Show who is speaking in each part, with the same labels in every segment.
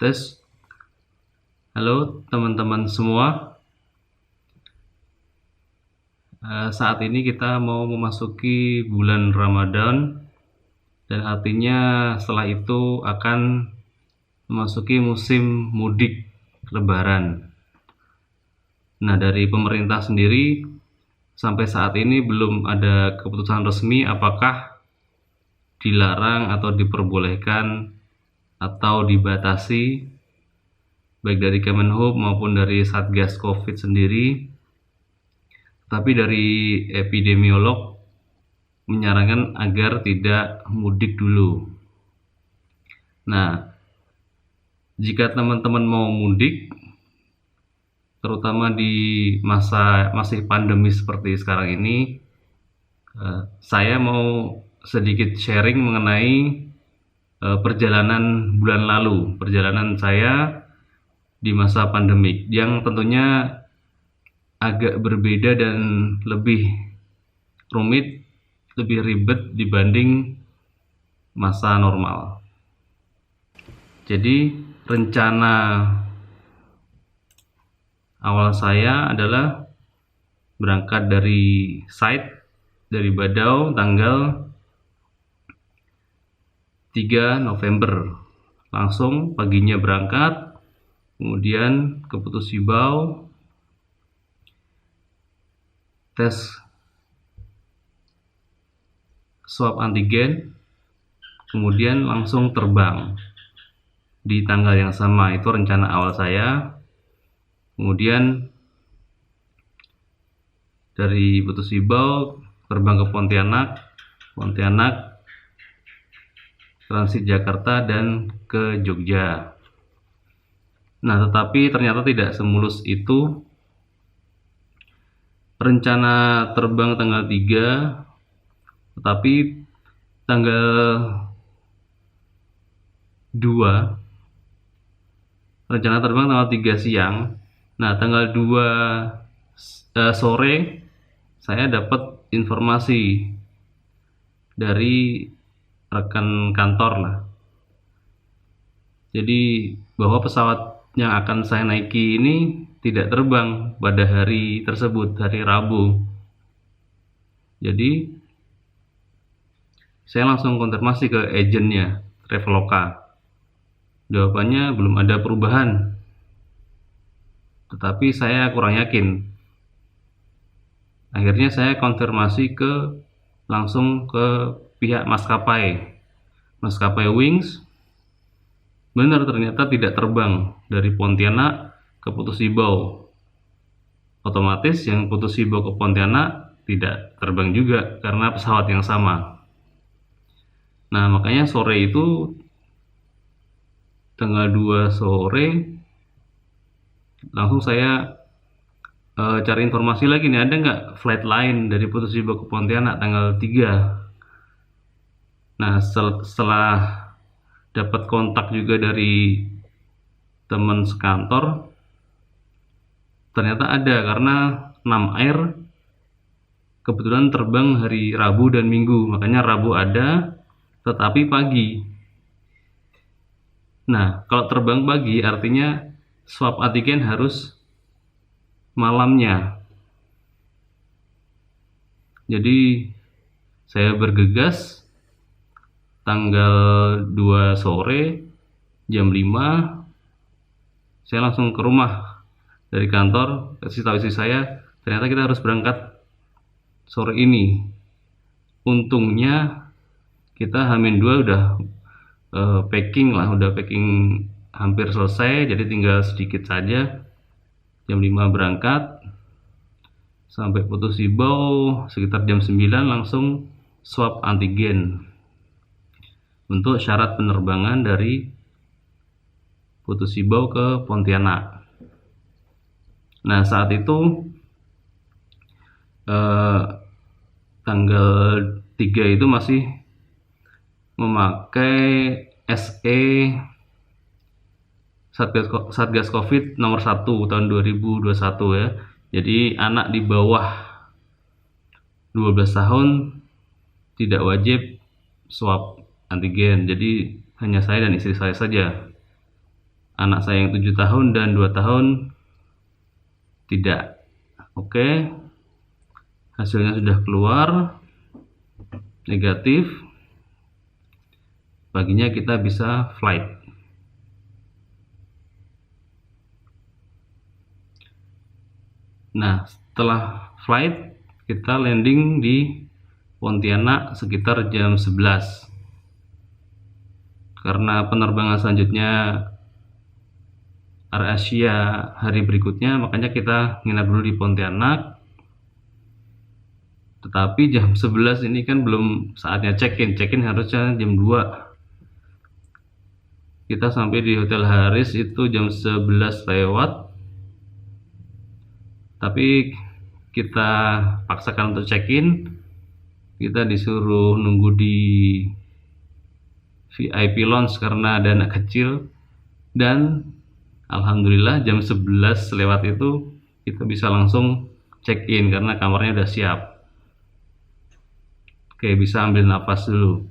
Speaker 1: Tes, halo teman-teman semua. Saat ini kita mau memasuki bulan Ramadan, dan artinya setelah itu akan memasuki musim mudik Lebaran. Nah, dari pemerintah sendiri sampai saat ini belum ada keputusan resmi apakah dilarang atau diperbolehkan atau dibatasi, baik dari Kemenhub maupun dari Satgas Covid sendiri. Tapi dari epidemiolog menyarankan agar tidak mudik dulu. Nah, jika teman-teman mau mudik, terutama di masa masih pandemi seperti sekarang ini, saya mau sedikit sharing mengenai perjalanan bulan lalu, perjalanan saya di masa pandemik, yang tentunya agak berbeda dan lebih rumit, lebih ribet dibanding masa normal. Jadi rencana awal saya adalah berangkat dari site, dari Badau tanggal 3 November. Langsung paginya berangkat, kemudian ke Putus Sibau, tes swab antigen, kemudian langsung terbang di tanggal yang sama. Itu rencana awal saya. Kemudian dari Putus Sibau terbang ke Pontianak, transit Jakarta dan ke Jogja. Nah, tetapi ternyata tidak semulus itu. Rencana terbang tanggal 3, tetapi tanggal 2, rencana terbang tanggal 3 siang. Nah, tanggal 2 sore saya dapat informasi dari rekan kantor lah. Jadi bahwa pesawat yang akan saya naiki ini tidak terbang pada hari tersebut, hari Rabu. Jadi saya langsung konfirmasi ke agennya, Traveloka. Jawabannya belum ada perubahan, tetapi saya kurang yakin. Akhirnya saya konfirmasi langsung ke pihak maskapai Wings. Benar, ternyata tidak terbang dari Pontianak ke Putus Sibau. Otomatis yang Putus Sibau ke Pontianak tidak terbang juga karena pesawat yang sama. Nah, makanya sore itu, tanggal 2 sore, langsung saya cari informasi lagi nih, ada nggak flight lain dari Putus Sibau ke Pontianak tanggal 3. Nah, setelah dapat kontak juga dari teman sekantor, ternyata ada, karena 6 Air kebetulan terbang hari Rabu dan Minggu, makanya Rabu ada, tetapi pagi. Nah, kalau terbang pagi artinya swab antigen harus malamnya. Jadi saya bergegas tanggal 2 sore jam 5, saya langsung ke rumah dari kantor, kasih tahu istri saya, ternyata kita harus berangkat sore ini. Untungnya kita H-2 udah packing hampir selesai, jadi tinggal sedikit saja. Jam 5 berangkat, sampai Putus Sibau sekitar jam 9 langsung swab antigen untuk syarat penerbangan dari Putus Sibau ke Pontianak. Nah, saat itu tanggal 3 itu masih memakai SE Satgas Covid nomor 1 tahun 2021 ya. Jadi anak di bawah 12 tahun tidak wajib swab antigen. Jadi hanya saya dan istri saya saja. Anak saya yang 7 tahun dan 2 tahun tidak. Oke, hasilnya sudah keluar negatif. Paginya kita bisa flight. Nah, setelah flight kita landing di Pontianak sekitar jam 11. Karena penerbangan selanjutnya AirAsia hari berikutnya, makanya kita nginap dulu di Pontianak. Tetapi jam 11 ini kan belum saatnya check-in. Check-in harusnya jam 2. Kita sampai di Hotel Haris itu jam 11 lewat. Tapi kita paksakan untuk check-in. Kita disuruh nunggu di VIP lounge karena ada anak kecil. Dan alhamdulillah jam 11 lewat itu kita bisa langsung check-in karena kamarnya udah siap. Oke, bisa ambil nafas dulu.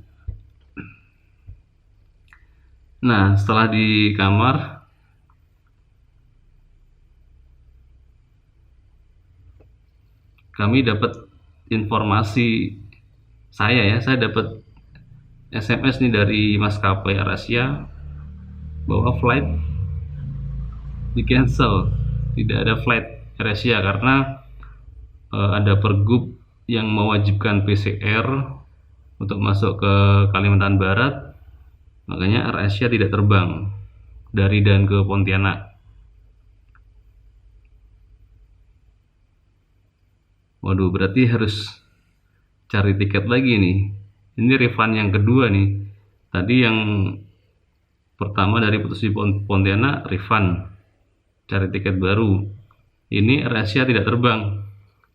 Speaker 1: Nah, setelah di kamar, kami dapat informasi, saya dapat SMS nih dari maskapai AirAsia bahwa flight di cancel, tidak ada flight AirAsia karena ada pergub yang mewajibkan PCR untuk masuk ke Kalimantan Barat, makanya AirAsia tidak terbang dari dan ke Pontianak. Waduh, berarti harus cari tiket lagi nih. Ini refund yang kedua nih. Tadi yang pertama dari putus di Pontianak refund, cari tiket baru. Ini AirAsia tidak terbang,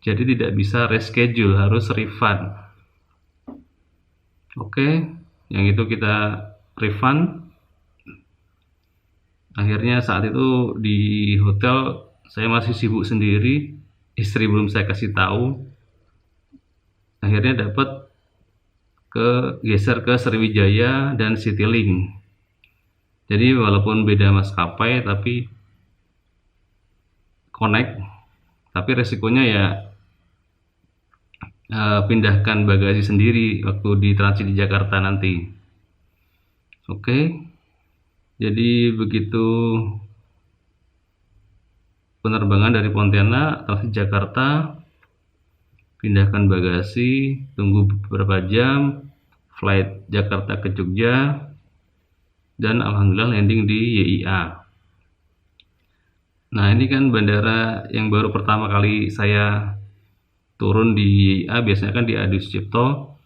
Speaker 1: jadi tidak bisa reschedule, harus refund. Oke, yang itu kita refund. Akhirnya saat itu di hotel saya masih sibuk sendiri, istri belum saya kasih tahu. Akhirnya dapat geser ke Sriwijaya dan Citylink. Jadi walaupun beda maskapai tapi connect, tapi resikonya ya pindahkan bagasi sendiri waktu di transit di Jakarta nanti. Oke, jadi begitu penerbangan dari Pontianak transit Jakarta, pindahkan bagasi, tunggu beberapa jam, flight Jakarta ke Jogja, dan alhamdulillah landing di YIA. Nah, ini kan bandara yang baru pertama kali saya turun di YIA, biasanya kan di Adi Sucipto.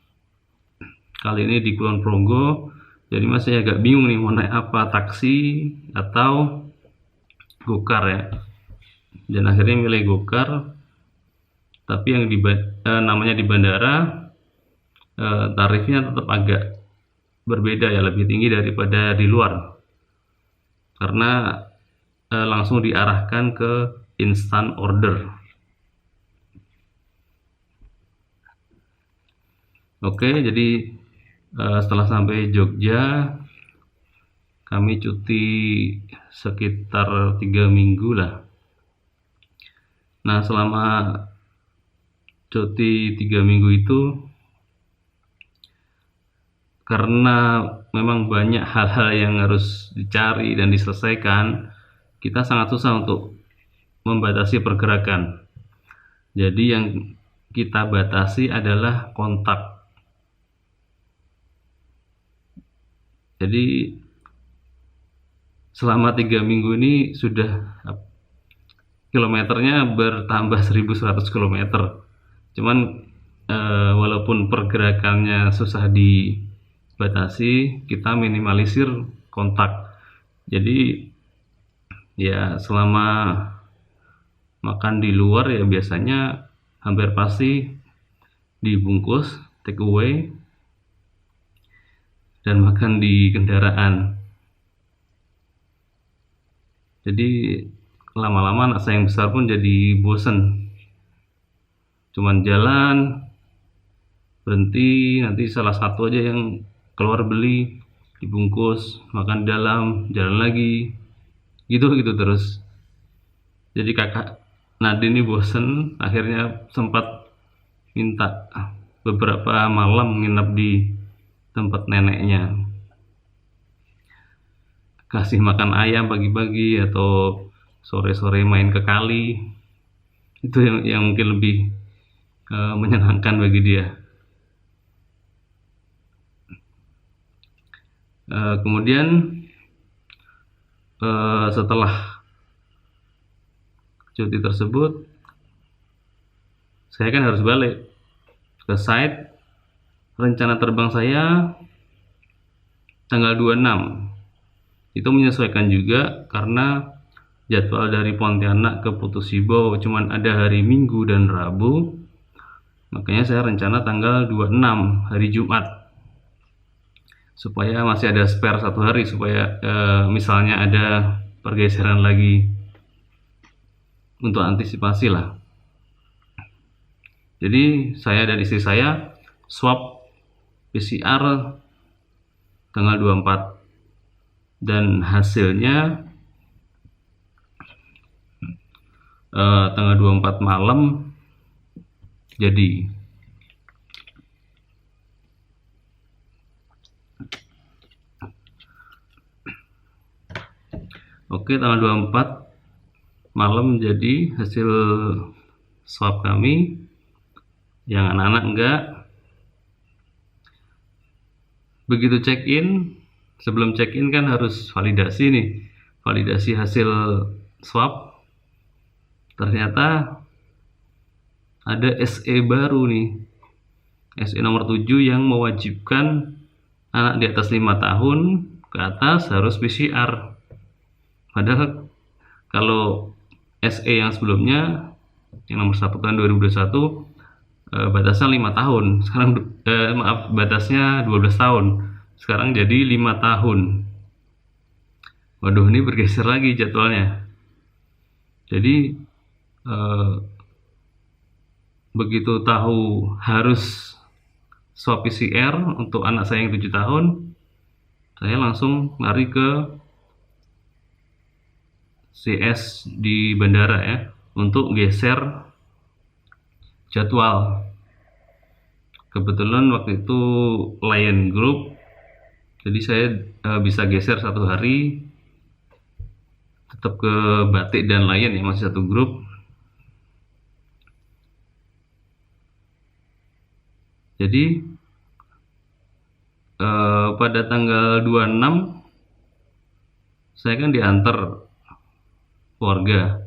Speaker 1: Kali ini di Kulon Progo, jadi masih agak bingung nih mau naik apa, taksi atau gokar ya. Dan akhirnya milih gokar, tapi yang namanya di bandara tarifnya tetap agak berbeda ya, lebih tinggi daripada di luar karena langsung diarahkan ke instant order. Oke, jadi setelah sampai Jogja kami cuti sekitar 3 minggu lah. Nah, selama cuti 3 minggu itu karena memang banyak hal-hal yang harus dicari dan diselesaikan, kita sangat susah untuk membatasi pergerakan. Jadi yang kita batasi adalah kontak. Jadi selama 3 minggu ini sudah kilometernya bertambah 1100 km. Cuman walaupun pergerakannya susah dibatasi, kita minimalisir kontak. Jadi ya selama makan di luar ya biasanya hampir pasti dibungkus take away dan makan di kendaraan. Jadi lama-lama anak saya yang besar pun jadi bosen, cuman jalan berhenti, nanti salah satu aja yang keluar beli, dibungkus, makan di dalam, jalan lagi. gitu terus. Jadi kakak Nadine ini bosen, akhirnya sempat minta beberapa malam nginep di tempat neneknya, kasih makan ayam pagi-pagi atau sore-sore main ke kali. Itu yang mungkin lebih menyenangkan bagi dia. Kemudian setelah cuti tersebut, saya kan harus balik ke site. Rencana terbang saya tanggal 26. Itu menyesuaikan juga karena jadwal dari Pontianak ke Putus Sibo cuman ada hari Minggu dan Rabu. Makanya saya rencana tanggal 26, hari Jumat, supaya masih ada spare 1 hari, supaya misalnya ada pergeseran lagi, untuk antisipasi lah. Jadi saya dan istri saya swab PCR tanggal 24 dan hasilnya tanggal 24 malam jadi. Oke, tanggal 24 malam jadi hasil swab kami. Yang anak-anak enggak. Begitu check-in, sebelum check-in kan harus validasi nih, validasi hasil swab. Ternyata ada SE baru nih, SE nomor 7 yang mewajibkan anak di atas 5 tahun ke atas harus PCR. Padahal kalau SE yang sebelumnya, yang nomor 1 tahun 2021, batasnya 5 tahun. Sekarang batasnya 12 tahun. Sekarang jadi 5 tahun. Waduh, ini bergeser lagi jadwalnya. Jadi begitu tahu harus swab PCR untuk anak saya yang 7 tahun, saya langsung lari ke CS di bandara ya, untuk geser jadwal. Kebetulan waktu itu Lion Group, jadi saya bisa geser 1 hari, tetap ke Batik dan Lion ya, masih satu grup. Jadi pada tanggal 26 saya kan diantar keluarga.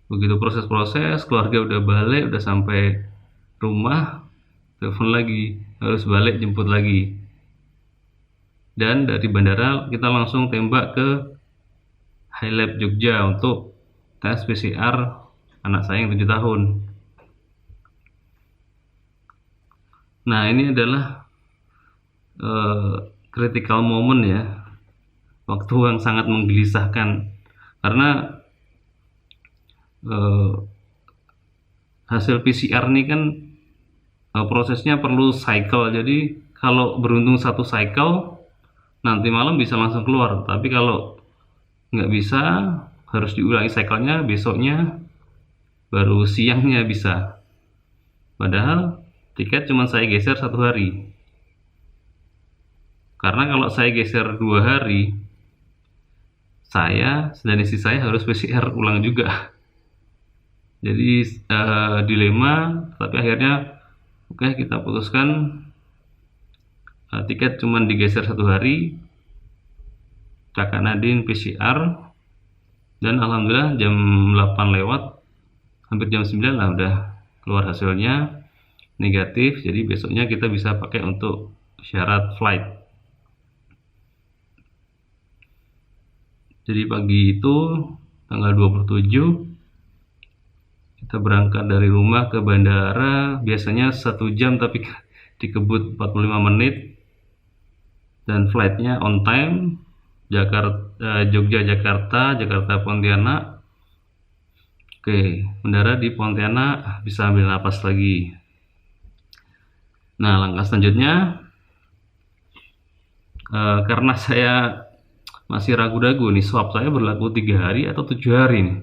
Speaker 1: Begitu proses-proses, keluarga udah balik, udah sampai rumah, telepon lagi, harus balik jemput lagi. Dan dari bandara kita langsung tembak ke High Lab Jogja untuk tes PCR anak saya yang 7 tahun. Nah, ini adalah critical moment ya, waktu yang sangat menggelisahkan, karena hasil PCR ini kan prosesnya perlu cycle. Jadi kalau beruntung 1 cycle, nanti malam bisa langsung keluar. Tapi kalau nggak bisa, harus diulangi cycle-nya besoknya, baru siangnya bisa. Padahal tiket cuma saya geser 1 hari. Karena kalau saya geser 2 hari, saya dan istri saya harus PCR ulang juga. Jadi dilema, tapi akhirnya oke, kita putuskan tiket cuma digeser 1 hari, kakak Nadine PCR, dan alhamdulillah jam 8 lewat, hampir jam 9 lah udah keluar hasilnya negatif. Jadi besoknya kita bisa pakai untuk syarat flight. Jadi pagi itu tanggal 27 kita berangkat dari rumah ke bandara, biasanya 1 jam tapi dikebut 45 menit, dan flightnya on time, Jogja Jakarta, Jakarta Pontianak. Oke, mendarat di Pontianak, bisa ambil napas lagi. Nah, langkah selanjutnya, karena saya masih ragu-ragu nih, swab saya berlaku 3 hari atau 7 hari nih.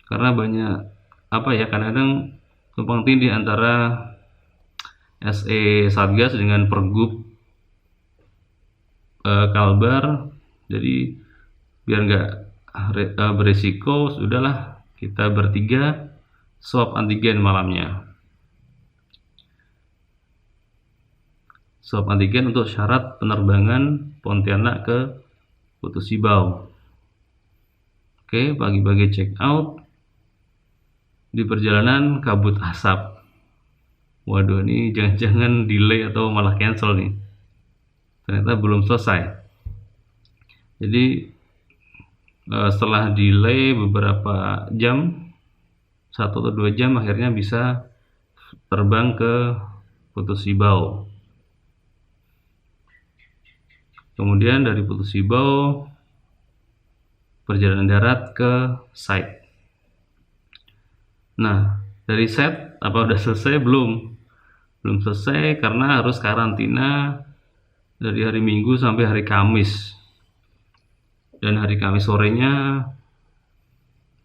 Speaker 1: Karena banyak kadang-kadang tumpang tindih antara SE Satgas dengan Pergub Kalbar. Jadi biar nggak beresiko, sudahlah kita bertiga swab antigen malamnya. Swab antigen untuk syarat penerbangan Pontianak ke Putus Sibau. Oke, pagi-pagi check out. Di perjalanan kabut asap. Waduh, ini jangan-jangan delay atau malah cancel nih. Ternyata belum selesai. Jadi setelah delay beberapa jam, 1 atau 2 jam, akhirnya bisa terbang ke Putus Sibau. Kemudian dari Putus Sibau perjalanan darat ke site. Nah, dari site apa udah selesai? Belum selesai karena harus karantina dari hari Minggu sampai hari Kamis. Dan hari Kamis sorenya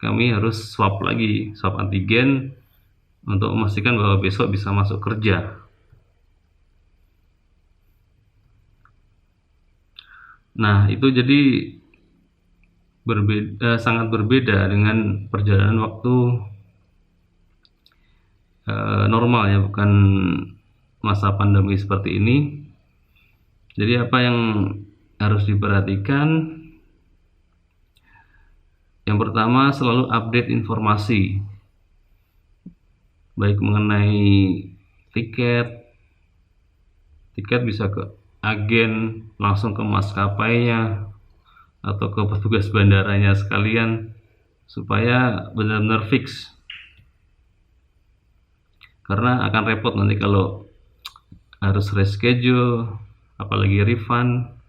Speaker 1: kami harus swab lagi, swab antigen untuk memastikan bahwa besok bisa masuk kerja. Nah, itu jadi sangat berbeda dengan perjalanan waktu normal ya, bukan masa pandemi seperti ini. Jadi apa yang harus diperhatikan? Yang pertama, selalu update informasi, baik mengenai tiket bisa ke agen, langsung ke maskapainya atau ke petugas bandaranya sekalian, supaya benar-benar fix. Karena akan repot nanti kalau harus reschedule, apalagi refund.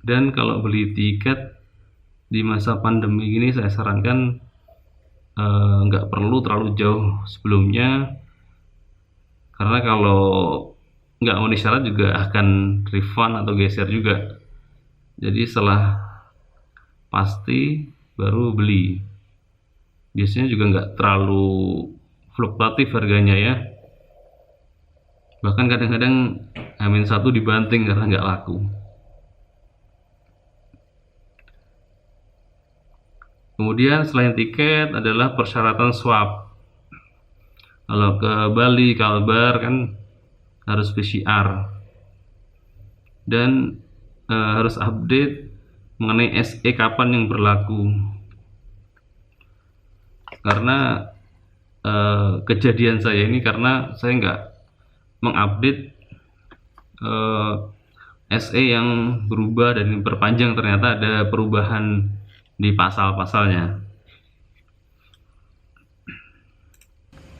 Speaker 1: Dan kalau beli tiket di masa pandemi ini, saya sarankan nggak perlu terlalu jauh sebelumnya, karena kalau nggak memenuhi syarat juga akan refund atau geser juga. Jadi setelah pasti baru beli. Biasanya juga nggak terlalu fluktuatif harganya ya. Bahkan kadang-kadang H-1 dibanting karena nggak laku. Kemudian selain tiket adalah persyaratan swab. Kalau ke Bali, Kalbar kan harus PCR. Dan harus update mengenai SE kapan yang berlaku. Karena kejadian saya ini karena saya nggak mengupdate SE yang berubah dan diperpanjang, ternyata ada perubahan di pasal-pasalnya.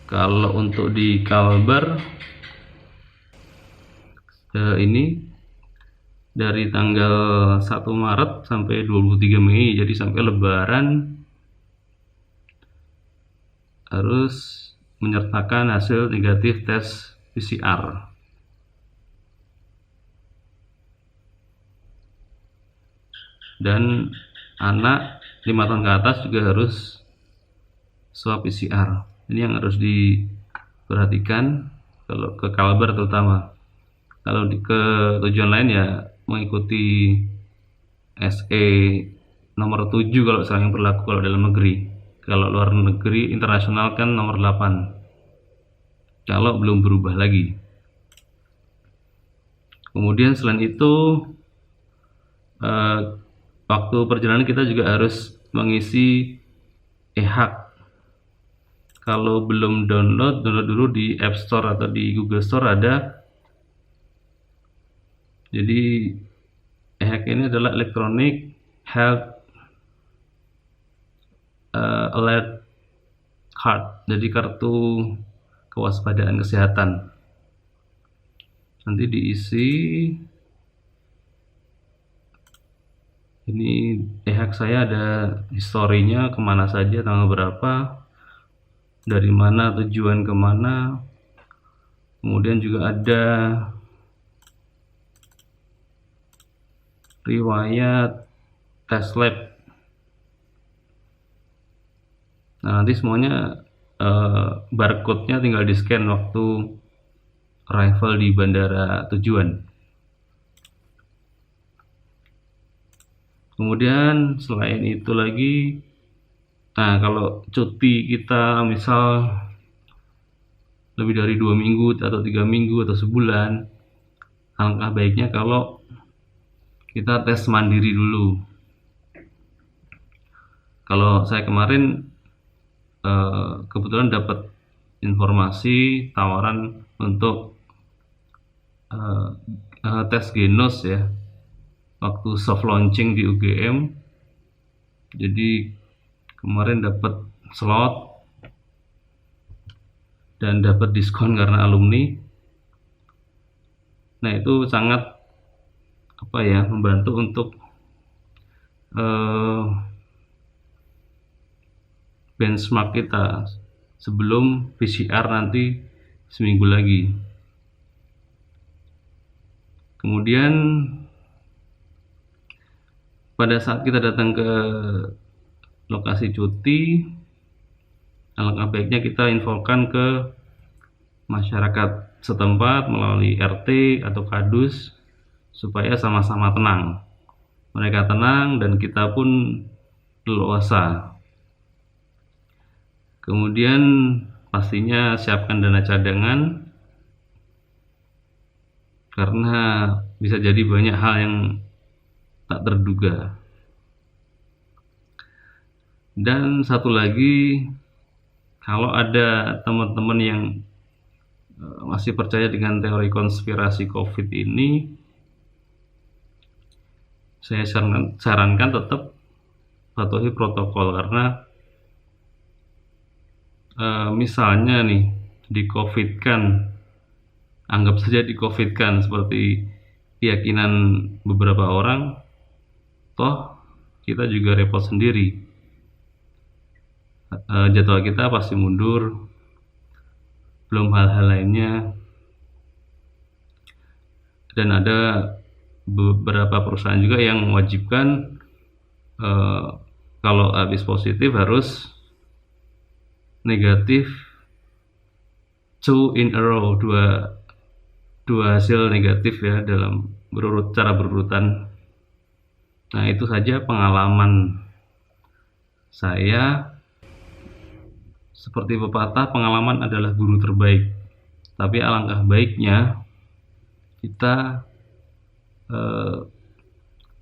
Speaker 1: Kalau untuk di Kalbar ini dari tanggal 1 Maret sampai 23 Mei, jadi sampai Lebaran harus menyertakan hasil negatif tes PCR. Dan anak 5 tahun ke atas juga harus swab PCR. Ini yang harus diperhatikan kalau ke Kalbar terutama. Kalau ke tujuan lain ya mengikuti SE nomor 7 kalau sekarang yang berlaku kalau dalam negeri. Kalau luar negeri internasional kan nomor 8. Kalau belum berubah lagi. Kemudian selain itu waktu perjalanan kita juga harus mengisi e-hak. Kalau belum download dulu di App Store atau di Google Store ada. Jadi e-hak ini adalah Electronic Health Alert Card. Jadi kartu kewaspadaan kesehatan. Nanti diisi. Ini e-hak saya ada historinya, kemana saja, tanggal berapa, dari mana, tujuan kemana. Kemudian juga ada riwayat tes lab. Nah, nanti semuanya barcode-nya tinggal di-scan waktu arrival di bandara tujuan. Kemudian selain itu lagi, nah kalau cuti kita misal lebih dari 2 minggu atau 3 minggu atau sebulan, alangkah baiknya kalau kita tes mandiri dulu. Kalau saya kemarin kebetulan dapat informasi tawaran untuk tes genos ya, waktu soft launching di UGM. Jadi kemarin dapat slot dan dapat diskon karena alumni. Nah, itu sangat membantu untuk benchmark kita sebelum PCR nanti seminggu lagi. Kemudian pada saat kita datang ke lokasi cuti, alangkah baiknya kita infokan ke masyarakat setempat melalui RT atau Kadus supaya sama-sama tenang. Mereka tenang dan kita pun leluasa. Kemudian pastinya siapkan dana cadangan, karena bisa jadi banyak hal yang tak terduga. Dan satu lagi, kalau ada teman-teman yang masih percaya dengan teori konspirasi COVID ini, saya sarankan tetap patuhi protokol, karena misalnya nih di-COVID-kan, anggap saja di-COVID-kan seperti keyakinan beberapa orang, toh kita juga repot sendiri. Jadwal kita pasti mundur, belum hal-hal lainnya. Dan ada beberapa perusahaan juga yang mewajibkan kalau habis positif harus negatif 2 in a row, dua hasil negatif ya, dalam cara berurutan. Nah, itu saja pengalaman saya. Seperti pepatah, pengalaman adalah guru terbaik. Tapi alangkah baiknya kita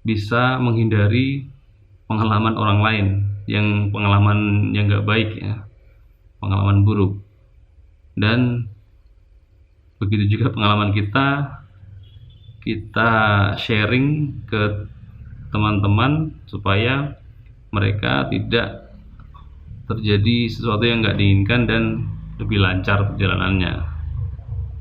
Speaker 1: bisa menghindari pengalaman orang lain yang pengalaman yang nggak baik ya, pengalaman buruk. Dan begitu juga pengalaman kita sharing ke teman-teman supaya mereka tidak terjadi sesuatu yang nggak diinginkan dan lebih lancar perjalanannya.